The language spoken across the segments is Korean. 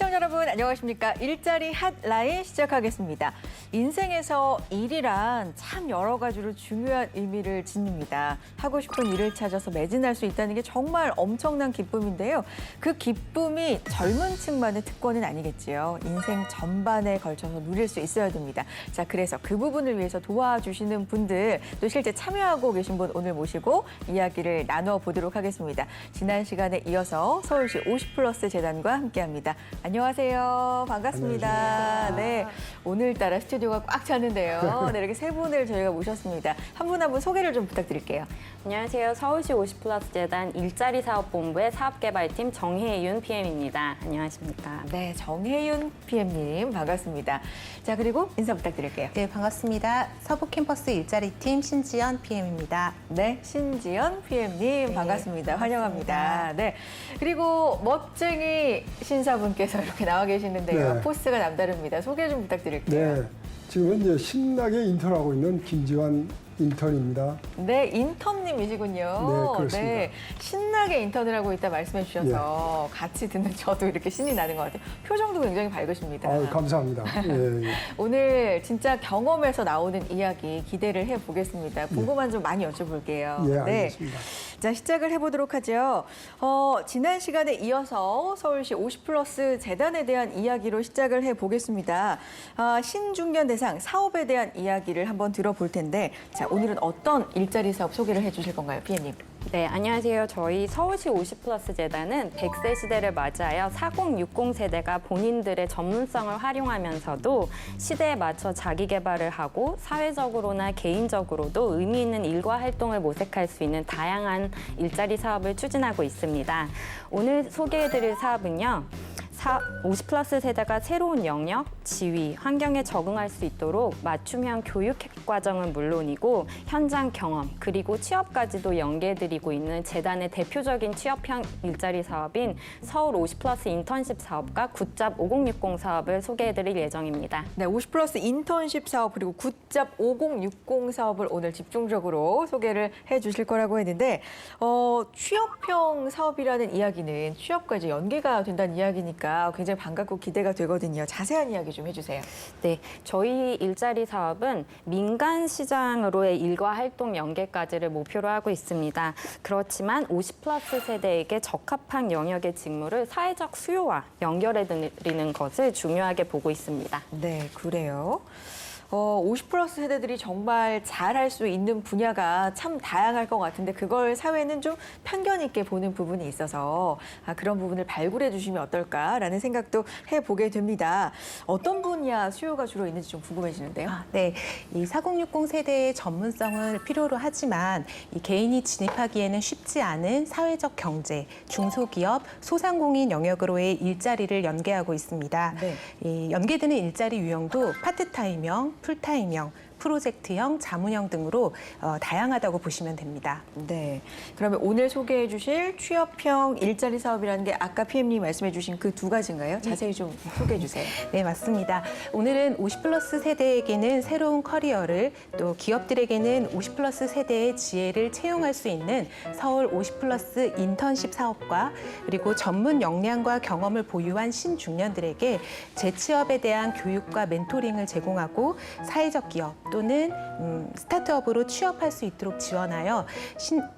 시청자 여러분 안녕하십니까? 일자리 핫라인 시작하겠습니다. 인생에서 일이란 참 여러 가지로 중요한 의미를 지닙니다. 하고 싶은 일을 찾아서 매진할 수 있다는 게 정말 엄청난 기쁨인데요. 그 기쁨이 젊은 층만의 특권은 아니겠지요. 인생 전반에 걸쳐서 누릴 수 있어야 됩니다. 자, 그래서 그 부분을 위해서 도와주시는 분들, 또 실제 참여하고 계신 분 오늘 모시고 이야기를 나누어 보도록 하겠습니다. 지난 시간에 이어서 서울시 50플러스 재단과 함께합니다. 안녕하세요. 반갑습니다. 안녕하세요. 네, 오늘따라 스튜디오가 꽉 찼는데요. 네, 이렇게 세 분을 저희가 모셨습니다. 한 분 한 분 소개를 좀 부탁드릴게요. 안녕하세요. 서울시 50플러스 재단 일자리 사업본부의 사업개발팀 정혜윤 PM입니다. 안녕하십니까? 네, 정혜윤 PM님 반갑습니다. 자, 그리고 인사 부탁드릴게요. 네, 반갑습니다. 서부캠퍼스 일자리팀 신지연 PM입니다. 네, 신지연 PM님 네, 반갑습니다. 환영합니다. 반갑습니다. 네, 그리고 멋쟁이 신사분께서 이렇게 나와 계시는데요. 네. 포스가 남다릅니다. 소개 좀 부탁드릴게요. 네, 지금은 이제 신나게 인턴하고 있는 김지환 인턴입니다. 네, 인턴님이시군요. 네, 그렇습니다. 네, 신나게 인턴을 하고 있다 말씀해 주셔서 같이 듣는 저도 이렇게 신이 나는 것 같아요. 표정도 굉장히 밝으십니다. 아유, 감사합니다. 예, 예. 오늘 진짜 경험에서 나오는 이야기 기대를 해보겠습니다. 궁금한 점 많이 여쭤볼게요. 예, 알겠습니다. 자, 시작을 해보도록 하죠. 지난 시간에 이어서 서울시 50플러스 재단에 대한 이야기로 시작을 해보겠습니다. 신중년 대상 사업에 대한 이야기를 한번 들어볼 텐데, 자, 오늘은 어떤 일자리 사업 소개를 해주실 건가요, PM님? 네, 안녕하세요. 저희 서울시 50플러스 재단은 100세 시대를 맞이하여 4060 세대가 본인들의 전문성을 활용하면서도 시대에 맞춰 자기 개발을 하고 사회적으로나 개인적으로도 의미 있는 일과 활동을 모색할 수 있는 다양한 일자리 사업을 추진하고 있습니다. 오늘 소개해드릴 사업은요. 50플러스 세대가 새로운 영역, 지위, 환경에 적응할 수 있도록 맞춤형 교육 과정은 물론이고 현장 경험, 그리고 취업까지도 연계해드리고 있는 재단의 대표적인 취업형 일자리 사업인 서울 50플러스 인턴십 사업과 굿잡 5060 사업을 소개해드릴 예정입니다. 네, 50플러스 인턴십 사업 그리고 굿잡 5060 사업을 오늘 집중적으로 소개를 해주실 거라고 했는데 취업형 사업이라는 이야기는 취업과 이제 연계가 된다는 이야기니까 굉장히 반갑고 기대가 되거든요. 자세한 이야기 좀 해주세요. 네, 저희 일자리 사업은 민간 시장으로의 일과 활동 연계까지를 목표로 하고 있습니다. 그렇지만 50플러스 세대에게 적합한 영역의 직무를 사회적 수요와 연결해 드리는 것을 중요하게 보고 있습니다. 네, 그래요. 50플러스 세대들이 정말 잘할 수 있는 분야가 참 다양할 것 같은데 그걸 사회는 좀 편견 있게 보는 부분이 있어서 그런 부분을 발굴해 주시면 어떨까라는 생각도 해보게 됩니다. 어떤 분야 수요가 주로 있는지 좀 궁금해지는데요. 네, 이 4060 세대의 전문성을 필요로 하지만 이 개인이 진입하기에는 쉽지 않은 사회적 경제, 중소기업, 소상공인 영역으로의 일자리를 연계하고 있습니다. 네. 이 연계되는 일자리 유형도 파트타임형, 풀타임형, 프로젝트형, 자문형 등으로 다양하다고 보시면 됩니다. 네. 그러면 오늘 소개해 주실 취업형 일자리 사업이라는 게 아까 PM님 말씀해 주신 그 두 가지인가요? 자세히 좀 소개해 주세요. 네, 맞습니다. 오늘은 50플러스 세대에게는 새로운 커리어를, 또 기업들에게는 50플러스 세대의 지혜를 채용할 수 있는 서울 50플러스 인턴십 사업과 그리고 전문 역량과 경험을 보유한 신중년들에게 재취업에 대한 교육과 멘토링을 제공하고 사회적 기업 또는 스타트업으로 취업할 수 있도록 지원하여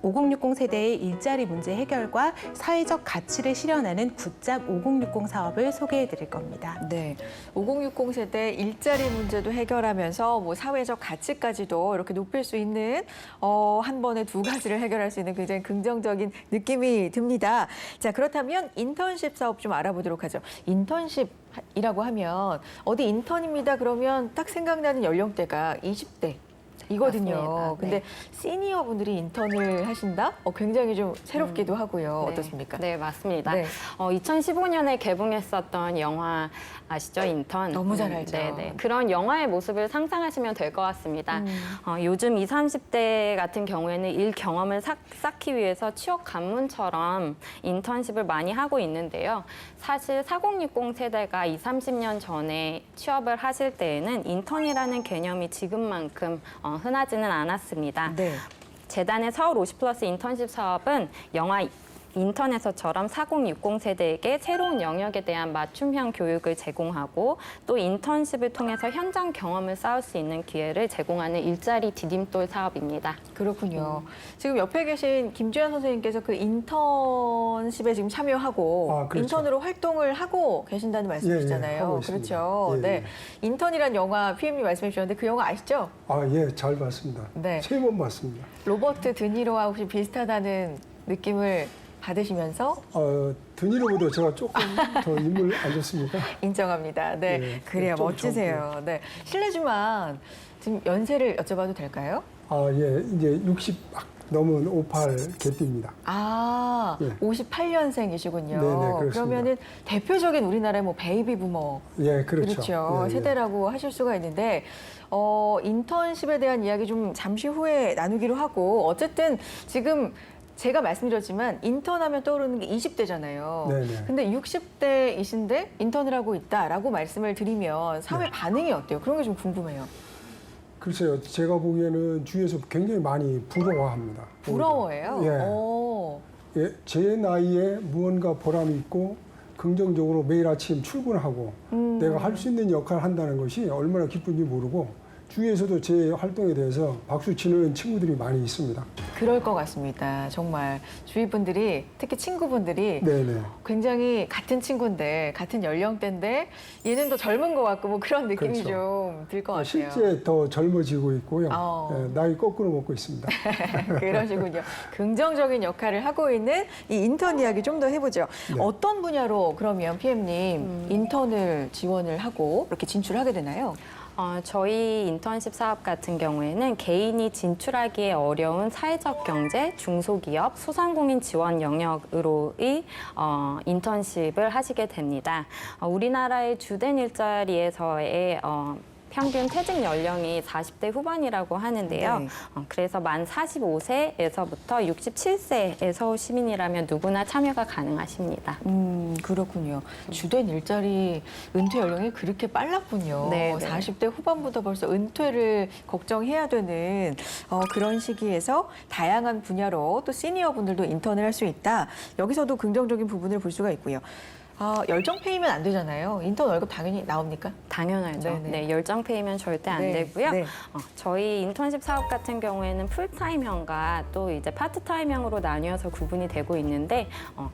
5060 세대의 일자리 문제 해결과 사회적 가치를 실현하는 굿잡 5060 사업을 소개해 드릴 겁니다. 네, 5060 세대 일자리 문제도 해결하면서 뭐 사회적 가치까지도 이렇게 높일 수 있는 한 번에 두 가지를 해결할 수 있는 굉장히 긍정적인 느낌이 듭니다. 자, 그렇다면 인턴십 사업 좀 알아보도록 하죠. 인턴십이라고 하면 어디 인턴입니다. 그러면 딱 생각나는 연령대가 20대. 이거든요. 맞습니다. 근데 네. 시니어 분들이 인턴을 하신다? 굉장히 좀 새롭기도 하고요. 네. 어떻습니까? 네, 맞습니다. 네. 2015년에 개봉했었던 영화 아시죠? 인턴. 너무 잘 알죠. 네. 그런 영화의 모습을 상상하시면 될 것 같습니다. 요즘 20, 30대 같은 경우에는 일 경험을 쌓기 위해서 취업 관문처럼 인턴십을 많이 하고 있는데요. 사실 4060 세대가 20, 30년 전에 취업을 하실 때에는 인턴이라는 개념이 지금만큼 흔하지는 않았습니다. 네. 재단의 서울 50플러스 인턴십 사업은 영화 인턴에서처럼 4060 세대에게 새로운 영역에 대한 맞춤형 교육을 제공하고 또 인턴십을 통해서 현장 경험을 쌓을 수 있는 기회를 제공하는 일자리 디딤돌 사업입니다. 그렇군요. 지금 옆에 계신 김주현 선생님께서 그 인턴십에 지금 참여하고 그렇죠. 인턴으로 활동을 하고 계신다는 말씀이시잖아요. 하고 있습니다. 그렇죠. 예, 네. 예. 인턴이란 영화 PM님 말씀해 주셨는데 그 영화 아시죠? 예, 잘 봤습니다. 네. 3번 봤습니다. 로버트 드니로와 혹시 비슷하다는 느낌을 받으시면서 드니로보다 제가 조금 더 인물 안 좋습니까? 인정합니다. 네, 예, 그래요. 좀 멋지세요. 네, 실례지만 지금 연세를 여쭤봐도 될까요? 예, 이제 60 넘은 58 개띠입니다. 예. 58년생이시군요. 네, 그렇습니다. 그러면은 대표적인 우리나라의 뭐 베이비 부머 예, 그렇죠. 그렇죠. 예, 예. 세대라고 하실 수가 있는데 인턴십에 대한 이야기 좀 잠시 후에 나누기로 하고 어쨌든 지금 제가 말씀드렸지만 인턴하면 떠오르는 게 20대잖아요. 네네. 근데 60대이신데 인턴을 하고 있다라고 말씀을 드리면 사회 네. 반응이 어때요? 그런 게 좀 궁금해요. 글쎄요, 제가 보기에는 주위에서 굉장히 많이 부러워합니다. 부러워해요? 예. 오. 예, 제 나이에 무언가 보람이 있고 긍정적으로 매일 아침 출근하고 내가 할 수 있는 역할을 한다는 것이 얼마나 기쁜지 모르고 주위에서도 제 활동에 대해서 박수 치는 친구들이 많이 있습니다. 그럴 것 같습니다. 정말 주위 분들이 특히 친구분들이 네네. 굉장히 같은 친구인데 같은 연령대인데 얘는 더 젊은 것 같고 뭐 그런 느낌이 그렇죠. 좀 들 것 같아요. 실제 더 젊어지고 있고요. 어. 예, 나이 거꾸로 먹고 있습니다. 그러시군요. 긍정적인 역할을 하고 있는 이 인턴 이야기 좀 더 해보죠. 네. 어떤 분야로 그러면 PM님 인턴을 지원을 하고 이렇게 진출하게 되나요? 저희 인턴십 사업 같은 경우에는 개인이 진출하기에 어려운 사회적 경제, 중소기업, 소상공인 지원 영역으로의 인턴십을 하시게 됩니다. 우리나라의 주된 일자리에서의 평균 퇴직 연령이 40대 후반이라고 하는데요. 네. 그래서 만 45세에서부터 67세의 서울 시민이라면 누구나 참여가 가능하십니다. 그렇군요. 주된 일자리 은퇴 연령이 그렇게 빨랐군요. 네, 네. 40대 후반부터 벌써 은퇴를 걱정해야 되는 그런 시기에서 다양한 분야로 또 시니어 분들도 인턴을 할 수 있다. 여기서도 긍정적인 부분을 볼 수가 있고요. 열정 페이면 안 되잖아요. 인턴 월급 당연히 나옵니까? 당연하죠. 네네. 네, 열정 페이면 절대 안 네, 되고요. 네. 저희 인턴십 사업 같은 경우에는 풀타임형과 또 이제 파트타임형으로 나뉘어서 구분이 되고 있는데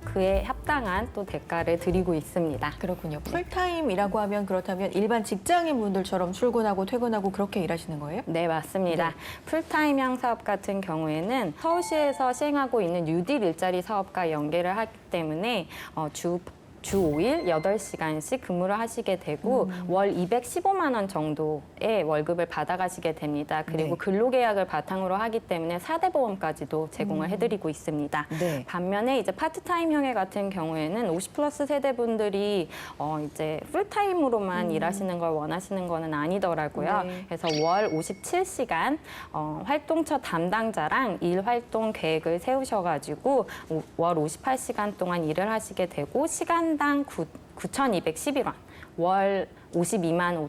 그에 합당한 또 대가를 드리고 있습니다. 그렇군요. 풀타임이라고 하면 그렇다면 일반 직장인 분들처럼 출근하고 퇴근하고 그렇게 일하시는 거예요? 네, 맞습니다. 풀타임형 사업 같은 경우에는 서울시에서 시행하고 있는 뉴딜 일자리 사업과 연계를 하기 때문에 주 5일 8시간씩 근무를 하시게 되고 월 215만 원 정도의 월급을 받아가시게 됩니다. 그리고 네. 근로계약을 바탕으로 하기 때문에 4대 보험까지도 제공을 해드리고 있습니다. 네. 반면에 이제 파트타임형의 같은 경우에는 50 플러스 세대분들이 이제 풀타임으로만 일하시는 걸 원하시는 거는 아니더라고요. 네. 그래서 월 57시간 활동처 담당자랑 일 활동 계획을 세우셔가지고 월 58시간 동안 일을 하시게 되고 시간당 9,211원, 월 52만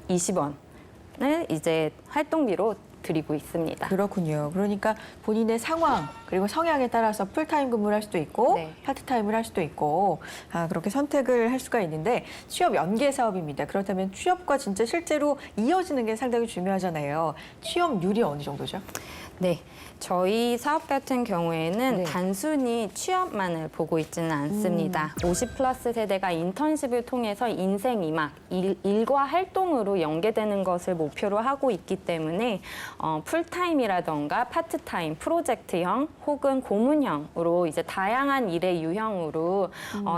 5,020원을 이제 활동비로 드리고 있습니다. 그렇군요. 그러니까 본인의 상황 그리고 성향에 따라서 풀타임 근무를 할 수도 있고 네. 파트타임을 할 수도 있고 그렇게 선택을 할 수가 있는데 취업 연계 사업입니다. 그렇다면 취업과 진짜 실제로 이어지는 게 상당히 중요하잖아요. 취업률이 어느 정도죠? 네, 저희 사업 같은 경우에는 네. 단순히 취업만을 보고 있지는 않습니다. 50 플러스 세대가 인턴십을 통해서 인생 2막, 일과 활동으로 연계되는 것을 목표로 하고 있기 때문에 풀타임이라던가 파트타임, 프로젝트형 혹은 고문형으로 이제 다양한 일의 유형으로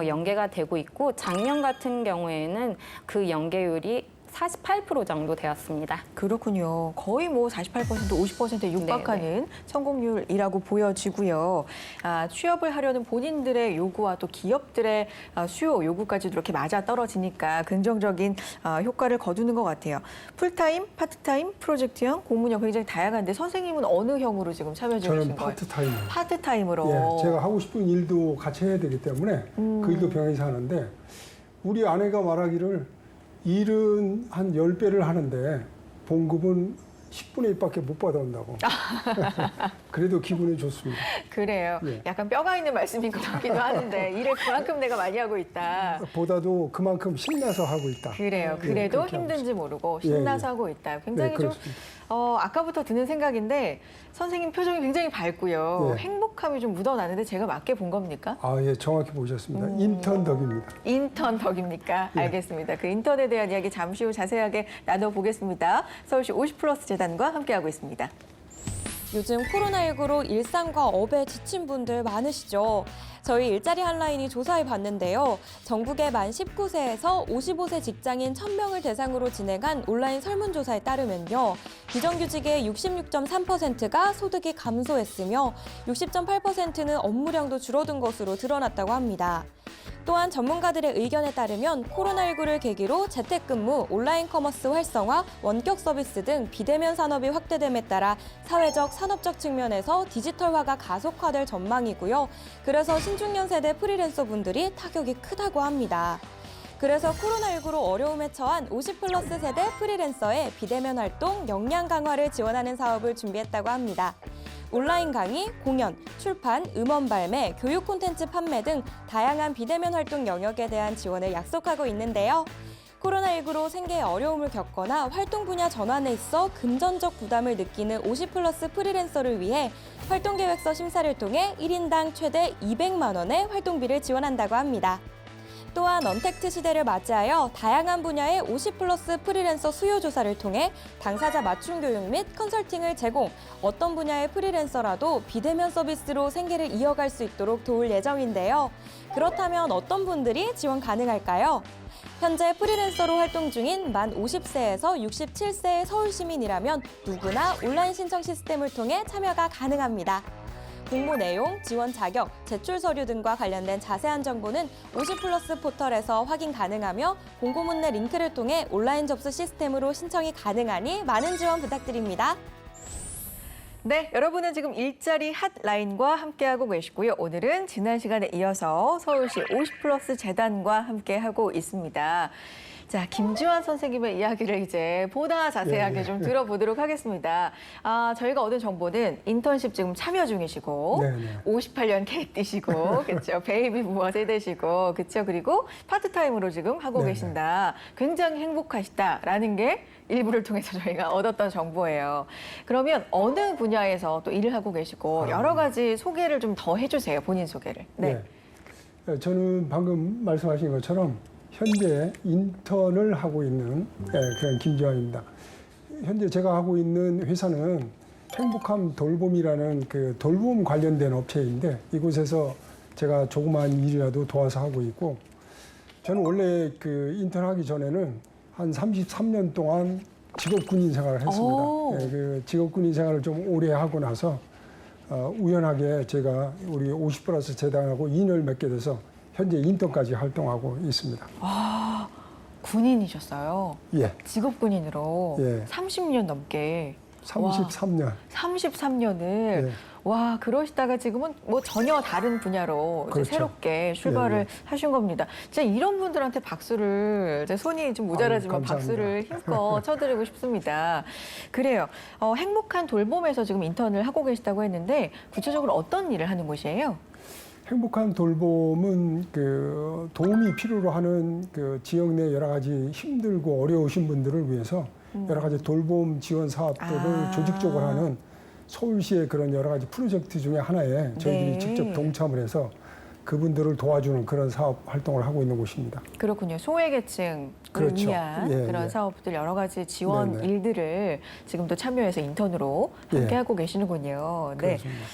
연계가 되고 있고 작년 같은 경우에는 그 연계율이 48% 정도 되었습니다. 그렇군요. 거의 뭐 48%, 50%에 육박하는 성공률이라고 보여지고요. 취업을 하려는 본인들의 요구와 또 기업들의 수요 요구까지도 이렇게 맞아 떨어지니까 긍정적인 효과를 거두는 것 같아요. 풀타임, 파트타임, 프로젝트형, 고문형 굉장히 다양한데 선생님은 어느 형으로 지금 참여 중이신 저는 거예요? 파트타임. 파트타임으로. 예, 제가 하고 싶은 일도 같이 해야 되기 때문에 그 일도 병행해서 하는데 우리 아내가 말하기를 일은 한 10배를 하는데 봉급은 10분의 1밖에 못 받아온다고. 그래도 기분이 좋습니다. 그래요. 예. 약간 뼈가 있는 말씀인 것 같기도 하는데 일을 그만큼 내가 많이 하고 있다. 보다도 그만큼 신나서 하고 있다. 그래요. 예, 그래도 그렇게 하고 힘든지 모르고 예, 신나서 예. 하고 있다. 굉장히 네, 좀 그렇습니다. 아까부터 드는 생각인데 선생님 표정이 굉장히 밝고요. 예. 행복함이 좀 묻어나는데 제가 맞게 본 겁니까? 예, 정확히 보셨습니다. 인턴 덕입니다. 인턴 덕입니까? 예. 알겠습니다. 그 인턴에 대한 이야기 잠시 후 자세하게 나눠보겠습니다. 서울시 50플러스 재단과 함께하고 있습니다. 요즘 코로나19로 일상과 업에 지친 분들 많으시죠? 저희 일자리 한라인이 조사해 봤는데요. 전국의 만 19세에서 55세 직장인 1000명을 대상으로 진행한 온라인 설문조사에 따르면요. 비정규직의 66.3%가 소득이 감소했으며 60.8%는 업무량도 줄어든 것으로 드러났다고 합니다. 또한 전문가들의 의견에 따르면 코로나19를 계기로 재택근무, 온라인 커머스 활성화, 원격 서비스 등 비대면 산업이 확대됨에 따라 사회적, 산업적 측면에서 디지털화가 가속화될 전망이고요. 그래서 신중년 세대 프리랜서 분들이 타격이 크다고 합니다. 그래서 코로나19로 어려움에 처한 50플러스 세대 프리랜서의 비대면 활동 역량 강화를 지원하는 사업을 준비했다고 합니다. 온라인 강의, 공연, 출판, 음원 발매, 교육 콘텐츠 판매 등 다양한 비대면 활동 영역에 대한 지원을 약속하고 있는데요. 코로나19로 생계에 어려움을 겪거나 활동 분야 전환에 있어 금전적 부담을 느끼는 50플러스 프리랜서를 위해 활동계획서 심사를 통해 1인당 최대 200만 원의 활동비를 지원한다고 합니다. 또한 언택트 시대를 맞이하여 다양한 분야의 50플러스 프리랜서 수요 조사를 통해 당사자 맞춤 교육 및 컨설팅을 제공, 어떤 분야의 프리랜서라도 비대면 서비스로 생계를 이어갈 수 있도록 도울 예정인데요. 그렇다면 어떤 분들이 지원 가능할까요? 현재 프리랜서로 활동 중인 만 50세에서 67세의 서울 시민이라면 누구나 온라인 신청 시스템을 통해 참여가 가능합니다. 공모 내용, 지원 자격, 제출 서류 등과 관련된 자세한 정보는 50플러스 포털에서 확인 가능하며 공고문내 링크를 통해 온라인 접수 시스템으로 신청이 가능하니 많은 지원 부탁드립니다. 네, 여러분은 지금 일자리 핫라인과 함께하고 계시고요. 오늘은 지난 시간에 이어서 서울시 50플러스 재단과 함께하고 있습니다. 자, 김지환 선생님의 이야기를 이제 보다 자세하게 예, 예. 좀 들어보도록 하겠습니다. 저희가 얻은 정보는 인턴십 지금 참여 중이시고, 네, 네. 58년 K띠시고, 그렇죠. 베이비 부머 세대시고, 그렇죠. 그리고 파트타임으로 지금 하고 네, 네. 계신다. 굉장히 행복하시다라는 게 일부를 통해서 저희가 얻었던 정보예요. 그러면 어느 분야에서 또 일을 하고 계시고 여러 가지 소개를 좀 더 해주세요. 본인 소개를. 네. 네. 저는 방금 말씀하신 것처럼 현재 인턴을 하고 있는 그런 김지환입니다. 현재 제가 하고 있는 회사는 행복함 돌봄이라는 그 돌봄 관련된 업체인데 이곳에서 제가 조그마한 일이라도 도와서 하고 있고 저는 원래 그 인턴하기 전에는 한 33년 동안 직업군인 생활을 했습니다. 그 직업군인 생활을 좀 오래 하고 나서 우연하게 제가 우리 50플러스 재단하고 인연을 맺게 돼서 현재 인턴까지 활동하고 있습니다. 군인이셨어요. 예, 직업군인으로 예. 30년 넘게. 33년. 33년을 예. 와, 그러시다가 지금은 뭐 전혀 다른 분야로 이제 그렇죠. 새롭게 출발을 예, 예. 하신 겁니다. 진짜 이런 분들한테 박수를, 이제 손이 좀 모자라지만 아유, 감사합니다. 박수를 힘껏 쳐드리고 싶습니다. 그래요. 행복한 돌봄에서 지금 인턴을 하고 계시다고 했는데 구체적으로 어떤 일을 하는 곳이에요? 행복한 돌봄은 그 도움이 필요로 하는 그 지역 내 여러 가지 힘들고 어려우신 분들을 위해서 여러 가지 돌봄 지원 사업들을 조직적으로 하는 서울시의 그런 여러 가지 프로젝트 중에 하나에 저희들이 네. 직접 동참을 해서 그분들을 도와주는 그런 사업 활동을 하고 있는 곳입니다. 그렇군요. 소외계층을 그렇죠. 위한 예, 그런 예. 사업들 여러 가지 지원 네네. 일들을 지금도 참여해서 인턴으로 함께 예. 하고 계시는군요. 네. 그렇습니다.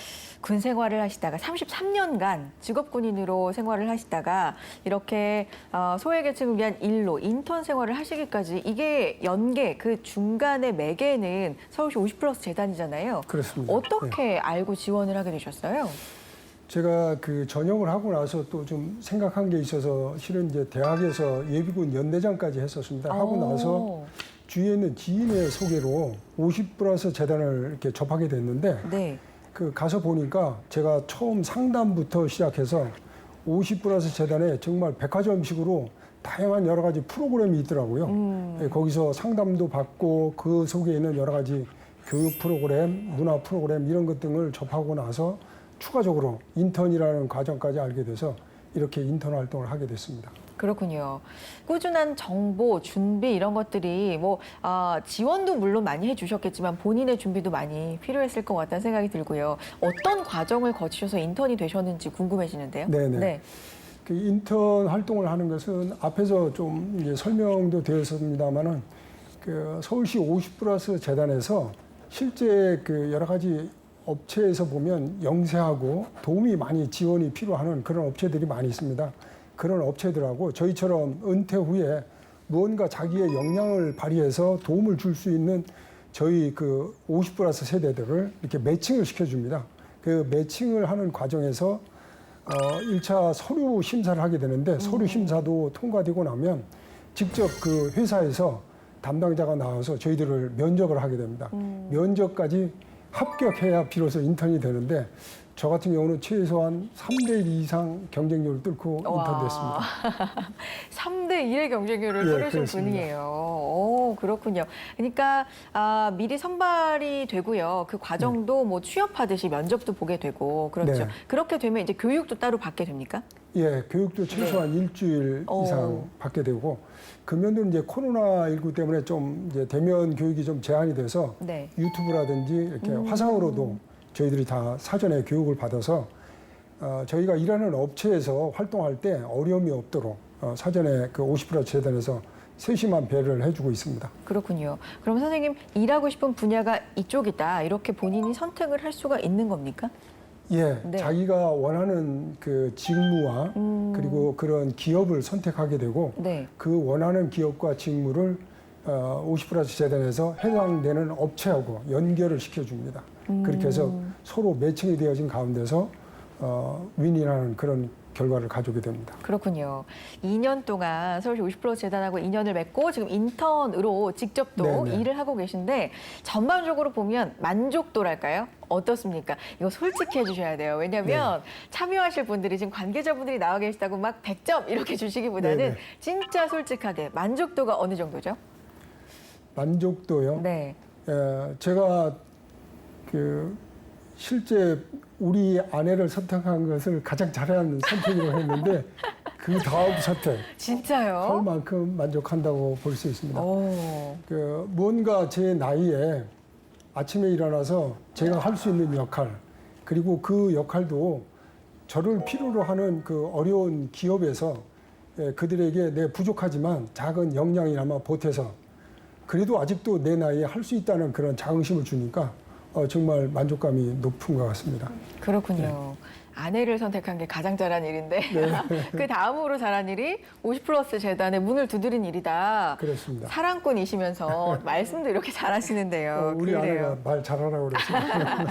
군 생활을 하시다가 33년간 직업군인으로 생활을 하시다가 이렇게 소외계층을 위한 일로 인턴 생활을 하시기까지 이게 연계, 그 중간의 매개는 서울시 50플러스 재단이잖아요. 그렇습니다. 어떻게 알고 지원을 하게 되셨어요? 제가 그 전역을 하고 나서 또 좀 생각한 게 있어서 실은 이제 대학에서 예비군 연대장까지 했었습니다. 하고 나서 주위에 있는 지인의 소개로 50플러스 재단을 이렇게 접하게 됐는데 네. 그 가서 보니까 제가 처음 상담부터 시작해서 50플러스 재단에 정말 백화점식으로 다양한 여러 가지 프로그램이 있더라고요. 거기서 상담도 받고 그 속에 있는 여러 가지 교육 프로그램, 문화 프로그램 이런 것 등을 접하고 나서 추가적으로 인턴이라는 과정까지 알게 돼서 이렇게 인턴 활동을 하게 됐습니다. 그렇군요. 꾸준한 정보, 준비 이런 것들이 지원도 물론 많이 해주셨겠지만 본인의 준비도 많이 필요했을 것 같다는 생각이 들고요. 어떤 과정을 거치셔서 인턴이 되셨는지 궁금해지는데요. 네네. 네. 그 인턴 활동을 하는 것은 앞에서 좀 이제 설명도 되었습니다만은 그 서울시 50+ 재단에서 실제 그 여러 가지 업체에서 보면 영세하고 도움이 많이 지원이 필요한 그런 업체들이 많이 있습니다. 그런 업체들하고 저희처럼 은퇴 후에 무언가 자기의 역량을 발휘해서 도움을 줄 수 있는 저희 그 50+ 세대들을 이렇게 매칭을 시켜줍니다. 그 매칭을 하는 과정에서 1차 서류 심사를 하게 되는데 서류 심사도 통과되고 나면 직접 그 회사에서 담당자가 나와서 저희들을 면접을 하게 됩니다. 면접까지 합격해야 비로소 인턴이 되는데 저 같은 경우는 최소한 3대1 이상 경쟁률을 뚫고 인턴 됐습니다. 3대1의 경쟁률을 예, 뚫으신 그렇습니다. 분이에요. 오, 그렇군요. 그러니까 미리 선발이 되고요. 그 과정도 뭐 취업하듯이 면접도 보게 되고 그렇죠. 네. 그렇게 되면 이제 교육도 따로 받게 됩니까? 예, 교육도 최소한 일주일 이상 받게 되고 금년도는 이제 코로나19 때문에 좀 이제 대면 교육이 좀 제한이 돼서 네. 유튜브라든지 이렇게 화상으로도 저희들이 다 사전에 교육을 받아서 저희가 일하는 업체에서 활동할 때 어려움이 없도록 사전에 그 50+ 재단에서 세심한 배려를 해주고 있습니다. 그렇군요. 그럼 선생님 일하고 싶은 분야가 이쪽이다 이렇게 본인이 선택을 할 수가 있는 겁니까? 예, 네. 자기가 원하는 그 직무와 그리고 그런 기업을 선택하게 되고 네. 그 원하는 기업과 직무를 50+ 재단에서 해당되는 업체하고 연결을 시켜줍니다. 그렇게 해서 서로 매칭이 되어진 가운데서 윈윈하는 그런 결과를 가져오게 됩니다. 그렇군요. 2년 동안 서울시 50+ 재단하고 인연을 맺고 지금 인턴으로 직접 또 네네. 일을 하고 계신데 전반적으로 보면 만족도랄까요? 어떻습니까? 이거 솔직히 해주셔야 돼요. 왜냐하면 참여하실 분들이 지금 관계자분들이 나와 계시다고 막 100점 이렇게 주시기보다는 네네. 진짜 솔직하게 만족도가 어느 정도죠? 만족도요. 네. 제가 그 실제 우리 아내를 선택한 것을 가장 잘한 선택이라고 했는데 그 다음 선택 할 진짜요? 만큼 만족한다고 볼 수 있습니다. 오. 그 뭔가 제 나이에 아침에 일어나서 제가 할 수 있는 역할 그리고 그 역할도 저를 필요로 하는 그 어려운 기업에서 그들에게 내 부족하지만 작은 역량이나마 보태서 그래도 아직도 내 나이에 할 수 있다는 그런 자긍심을 주니까 정말 만족감이 높은 것 같습니다. 그렇군요. 아내를 선택한 게 가장 잘한 일인데 그 다음으로 잘한 일이 50+ 재단의 문을 두드린 일이다. 그렇습니다. 사랑꾼이시면서 말씀도 이렇게 잘하시는데요. 우리 아내가 말 잘하라고 그랬습니다.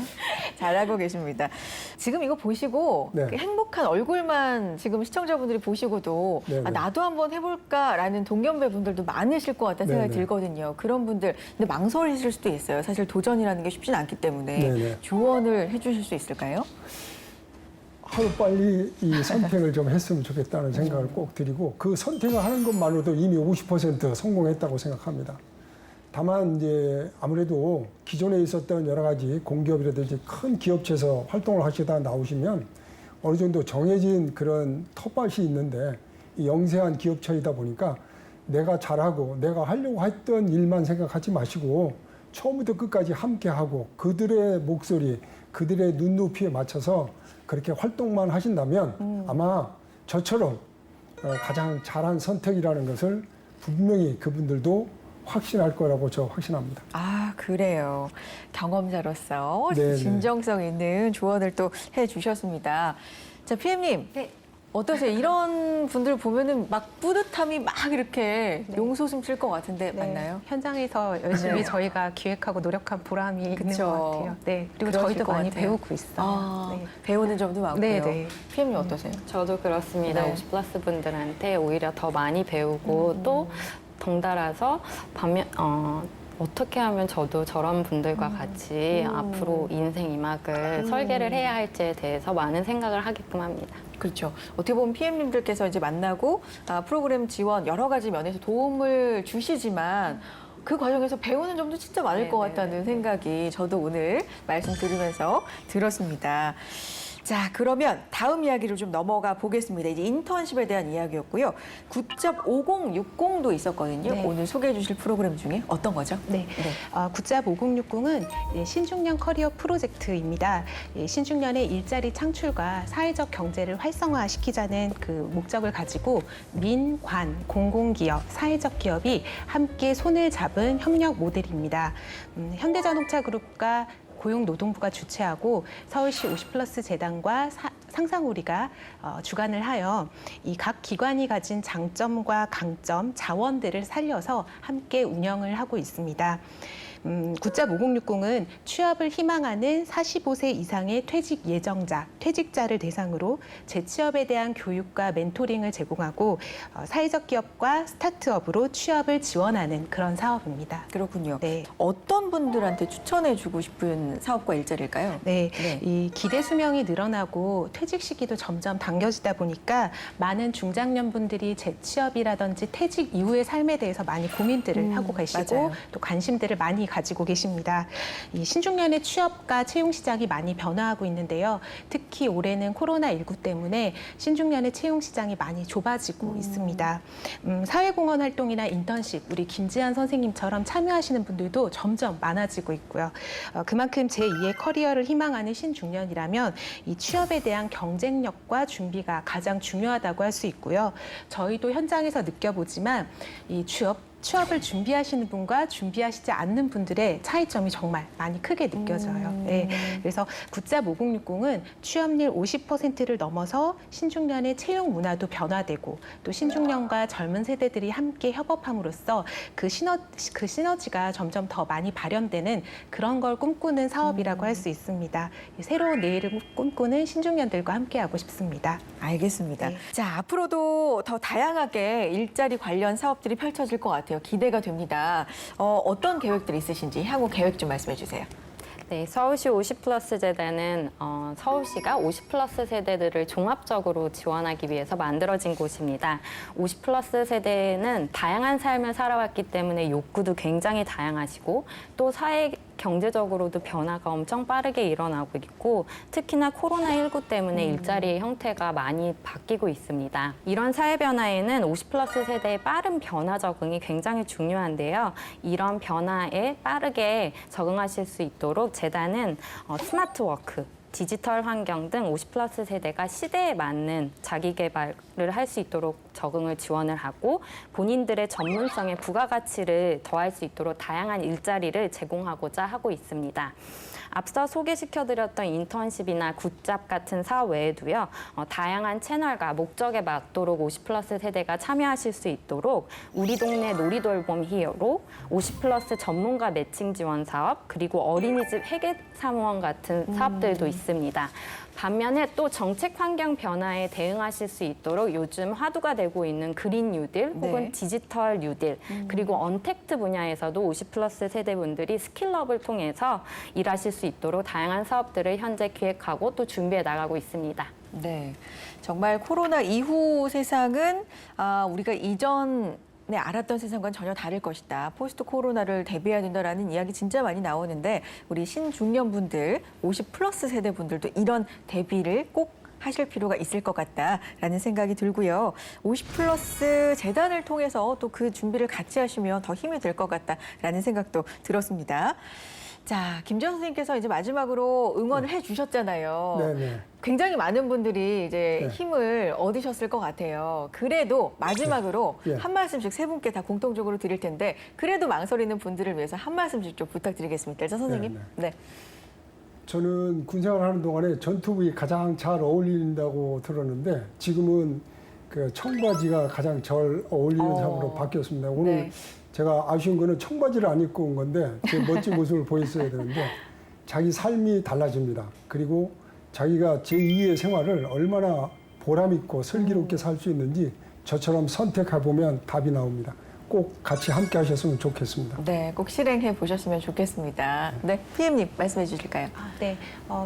잘하고 계십니다. 지금 이거 보시고 네. 행복한 얼굴만 지금 시청자분들이 보시고도 네, 네. 나도 한번 해볼까라는 동년배 분들도 많으실 것 같다는 네, 생각이 네. 들거든요. 그런 분들 근데 망설이실 수도 있어요. 사실 도전이라는 게 쉽진 않기 때문에 네, 네. 조언을 해주실 수 있을까요? 하루빨리 이 선택을 좀 했으면 좋겠다는 생각을 꼭 드리고 그 선택을 하는 것만으로도 이미 50% 성공했다고 생각합니다. 다만 이제 아무래도 기존에 있었던 여러 가지 공기업이라든지 큰 기업체에서 활동을 하시다 나오시면 어느 정도 정해진 그런 텃밭이 있는데 이 영세한 기업체이다 보니까 내가 잘하고 내가 하려고 했던 일만 생각하지 마시고 처음부터 끝까지 함께하고 그들의 목소리, 그들의 눈높이에 맞춰서 그렇게 활동만 하신다면 아마 저처럼 가장 잘한 선택이라는 것을 분명히 그분들도 확신할 거라고 저 확신합니다. 아, 그래요. 경험자로서 네네. 진정성 있는 조언을 또 해주셨습니다. 자, PM님. 네. 어떠세요? 이런 분들 보면은 막 뿌듯함이 막 이렇게 네. 용솟음 칠 것 같은데 맞나요? 현장에서 열심히 네. 저희가 기획하고 노력한 보람이 있는 그쵸. 것 같아요. 네. 그리고 그러실 저희도 것 많이 같아요. 배우고 있어요. 아, 네. 배우는 점도 많고요. 네, 네. PM님 어떠세요? 저도 그렇습니다. 네. 50+ 분들한테 오히려 더 많이 배우고 또 덩달아서 반면 어떻게 하면 저도 저런 분들과 같이 앞으로 인생 이막을 설계를 해야 할지에 대해서 많은 생각을 하게끔 합니다. 그렇죠. 어떻게 보면 PM님들께서 이제 만나고 프로그램 지원 여러 가지 면에서 도움을 주시지만 그 과정에서 배우는 점도 진짜 많을 것 같다는 생각이 저도 오늘 말씀 들으면서 들었습니다. 자, 그러면 다음 이야기로 좀 넘어가 보겠습니다. 이제 인턴십에 대한 이야기였고요. 굿잡 5060도 있었거든요. 네. 오늘 소개해 주실 프로그램 중에 어떤 거죠? 네. 굿잡 5060은 신중년 커리어 프로젝트입니다. 신중년의 일자리 창출과 사회적 경제를 활성화시키자는 그 목적을 가지고 민, 관, 공공기업, 사회적 기업이 함께 손을 잡은 협력 모델입니다. 현대자동차그룹과 고용노동부가 주최하고 서울시 50플러스 재단과 상상우리가 주관을 하여 이 각 기관이 가진 장점과 강점, 자원들을 살려서 함께 운영을 하고 있습니다. 굿잡 5060은 취업을 희망하는 45세 이상의 퇴직 예정자, 퇴직자를 대상으로 재취업에 대한 교육과 멘토링을 제공하고 사회적 기업과 스타트업으로 취업을 지원하는 그런 사업입니다. 그렇군요. 네. 어떤 분들한테 추천해 주고 싶은 사업과 일자리일까요? 네, 네. 이 기대 수명이 늘어나고 퇴직 시기도 점점 당겨지다 보니까 많은 중장년 분들이 재취업이라든지 퇴직 이후의 삶에 대해서 많이 고민들을 하고 계시고 맞아요. 또 관심들을 많이 가지고 계십니다. 이 신중년의 취업과 채용 시장이 많이 변화하고 있는데요. 특히 올해는 코로나19 때문에 신중년의 채용 시장이 많이 좁아지고 있습니다. 사회공헌 활동이나 인턴십, 우리 김지한 선생님처럼 참여하시는 분들도 점점 많아지고 있고요. 그만큼 제2의 커리어를 희망하는 신중년이라면 이 취업에 대한 경쟁력과 준비가 가장 중요하다고 할 수 있고요. 저희도 현장에서 느껴보지만 이 취업을 준비하시는 분과 준비하시지 않는 분들의 차이점이 정말 많이 크게 느껴져요. 네. 그래서 굿잡 5060은 취업률 50%를 넘어서 신중년의 채용 문화도 변화되고 또 신중년과 젊은 세대들이 함께 협업함으로써 그 시너지가 점점 더 많이 발현되는 그런 걸 꿈꾸는 사업이라고 할 수 있습니다. 새로운 내일을 꿈꾸는 신중년들과 함께하고 싶습니다. 알겠습니다. 네. 자, 앞으로도 더 다양하게 일자리 관련 사업들이 펼쳐질 것 같아요. 기대가 됩니다. 어떤 계획들이 있으신지 향후 계획 좀 말씀해 주세요. 네, 서울시 50플러스 재단은 서울시가 50플러스 세대들을 종합적으로 지원하기 위해서 만들어진 곳입니다. 50플러스 세대는 다양한 삶을 살아왔기 때문에 욕구도 굉장히 다양하시고 또 사회 경제적으로도 변화가 엄청 빠르게 일어나고 있고 특히나 코로나19 때문에 일자리의 형태가 많이 바뀌고 있습니다. 이런 사회 변화에는 50플러스 세대의 빠른 변화 적응이 굉장히 중요한데요. 이런 변화에 빠르게 적응하실 수 있도록 재단은 스마트 워크, 디지털 환경 등 50플러스 세대가 시대에 맞는 자기 개발을 할 수 있도록 적응을 지원을 하고 본인들의 전문성에 부가가치를 더할 수 있도록 다양한 일자리를 제공하고자 하고 있습니다. 앞서 소개시켜드렸던 인턴십이나 굿잡 같은 사업 외에도요. 다양한 채널과 목적에 맞도록 50플러스 세대가 참여하실 수 있도록 우리 동네 놀이돌봄 히어로, 50플러스 전문가 매칭 지원 사업, 그리고 어린이집 회계사무원 같은 사업들도 있습니다. 반면에 또 정책 환경 변화에 대응하실 수 있도록 요즘 화두가 되고 있는 그린 뉴딜 혹은 네. 디지털 뉴딜 그리고 언택트 분야에서도 50플러스 세대분들이 스킬업을 통해서 일하실 수 있도록 다양한 사업들을 현재 기획하고 또 준비해 나가고 있습니다. 네, 정말 코로나 이후 세상은 우리가 이전에 알았던 세상과는 전혀 다를 것이다. 포스트 코로나를 대비해야 된다라는 이야기 진짜 많이 나오는데 우리 신중년 분들, 50플러스 세대 분들도 이런 대비를 꼭 하실 필요가 있을 것 같다라는 생각이 들고요. 50플러스 재단을 통해서 또 그 준비를 같이 하시면 더 힘이 될 것 같다라는 생각도 들었습니다. 자, 김지현 선생님께서 이제 마지막으로 응원을 해주셨잖아요. 네네. 굉장히 많은 분들이 이제 네. 힘을 얻으셨을 것 같아요. 그래도 마지막으로 네. 한 말씀씩 세 분께 다 공통적으로 드릴 텐데 그래도 망설이는 분들을 위해서 한 말씀씩 좀 부탁드리겠습니다. 자, 선생님. 네. 저는 군 생활하는 동안에 전투복이 가장 잘 어울린다고 들었는데 지금은 그 청바지가 가장 잘 어울리는 상으로 바뀌었습니다. 오늘 네. 제가 아쉬운 거는 청바지를 안 입고 온 건데 제 멋진 모습을 보였어야 되는데 자기 삶이 달라집니다. 그리고 자기가 제2의 생활을 얼마나 보람 있고 슬기롭게 살 수 있는지 저처럼 선택해 보면 답이 나옵니다. 꼭 같이 함께 하셨으면 좋겠습니다. 네, 꼭 실행해 보셨으면 좋겠습니다. 네, PM님 말씀해 주실까요? 네,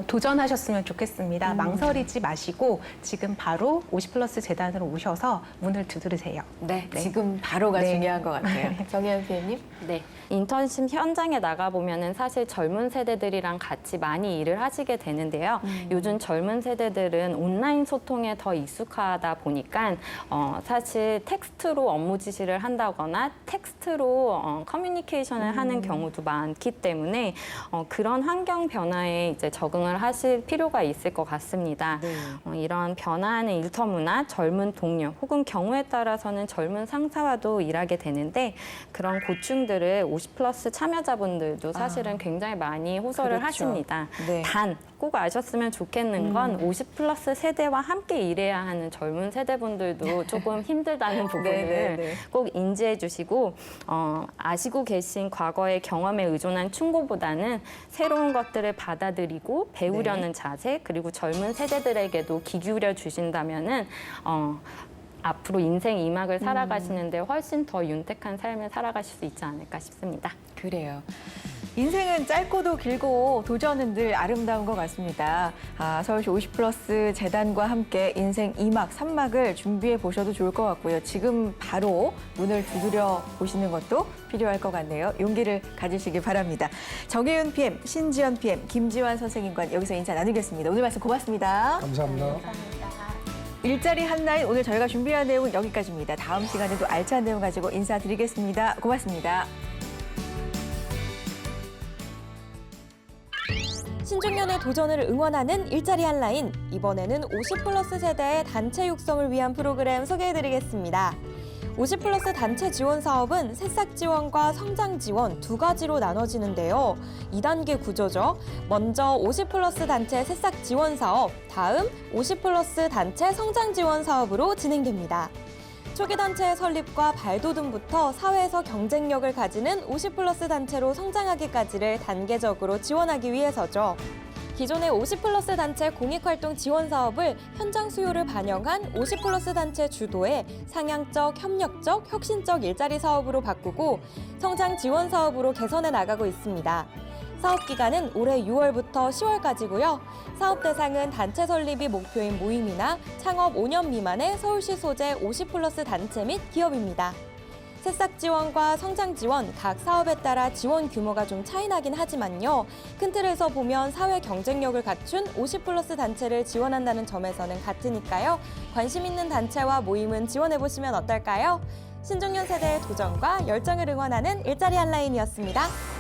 도전하셨으면 좋겠습니다. 망설이지 마시고 지금 바로 50플러스 재단으로 오셔서 문을 두드리세요. 네, 네. 지금 바로가 네. 중요한 것 같아요. 정혜연 PM님? 네. 인턴십 현장에 나가보면은 사실 젊은 세대들이랑 같이 많이 일을 하시게 되는데요. 요즘 젊은 세대들은 온라인 소통에 더 익숙하다 보니까 사실 텍스트로 업무 지시를 한다거나 텍스트로 커뮤니케이션을 하는 경우도 많기 때문에 그런 환경 변화에 이제 적응을 하실 필요가 있을 것 같습니다. 이런 변화하는 일터 문화, 젊은 동료 혹은 경우에 따라서는 젊은 상사와도 일하게 되는데 그런 고충들을 50플러스 참여자분들도 사실은 굉장히 많이 호소를 그렇죠. 하십니다. 네. 단 꼭 아셨으면 좋겠는 건 50플러스 세대와 함께 일해야 하는 젊은 세대분들도 조금 힘들다는 부분을 네. 꼭 인지해 주시고 아시고 계신 과거의 경험에 의존한 충고보다는 새로운 것들을 받아들이고 배우려는 자세 그리고 젊은 세대들에게도 귀 기울여 주신다면은 앞으로 인생 2막을 살아가시는데 훨씬 더 윤택한 삶을 살아가실 수 있지 않을까 싶습니다. 그래요. 인생은 짧고도 길고 도전은 늘 아름다운 것 같습니다. 서울시 50플러스 재단과 함께 인생 2막, 3막을 준비해 보셔도 좋을 것 같고요. 지금 바로 문을 두드려 보시는 것도 필요할 것 같네요. 용기를 가지시기 바랍니다. 정혜윤 PM, 신지연 PM, 김지환 선생님과 여기서 인사 나누겠습니다. 오늘 말씀 고맙습니다. 감사합니다. 일자리 한라인 오늘 저희가 준비한 내용은 여기까지입니다. 다음 시간에도 알찬 내용 가지고 인사드리겠습니다. 고맙습니다. 신중년의 도전을 응원하는 일자리 한라인. 이번에는 50플러스 세대의 단체 육성을 위한 프로그램 소개해드리겠습니다. 50플러스 단체 지원 사업은 새싹 지원과 성장 지원 두 가지로 나눠지는데요. 2단계 구조죠. 먼저 50플러스 단체 새싹 지원 사업, 다음 50플러스 단체 성장 지원 사업으로 진행됩니다. 초기 단체의 설립과 발돋움부터 사회에서 경쟁력을 가지는 50플러스 단체로 성장하기까지를 단계적으로 지원하기 위해서죠. 기존의 50플러스 단체 공익활동 지원 사업을 현장 수요를 반영한 50플러스 단체 주도의 상향적, 협력적, 혁신적 일자리 사업으로 바꾸고 성장 지원 사업으로 개선해 나가고 있습니다. 사업 기간은 올해 6월부터 10월까지고요. 사업 대상은 단체 설립이 목표인 모임이나 창업 5년 미만의 서울시 소재 50플러스 단체 및 기업입니다. 새싹 지원과 성장 지원 각 사업에 따라 지원 규모가 좀 차이 나긴 하지만요. 큰 틀에서 보면 사회 경쟁력을 갖춘 50플러스 단체를 지원한다는 점에서는 같으니까요. 관심 있는 단체와 모임은 지원해보시면 어떨까요? 신중년 세대의 도전과 열정을 응원하는 일자리 한라인이었습니다.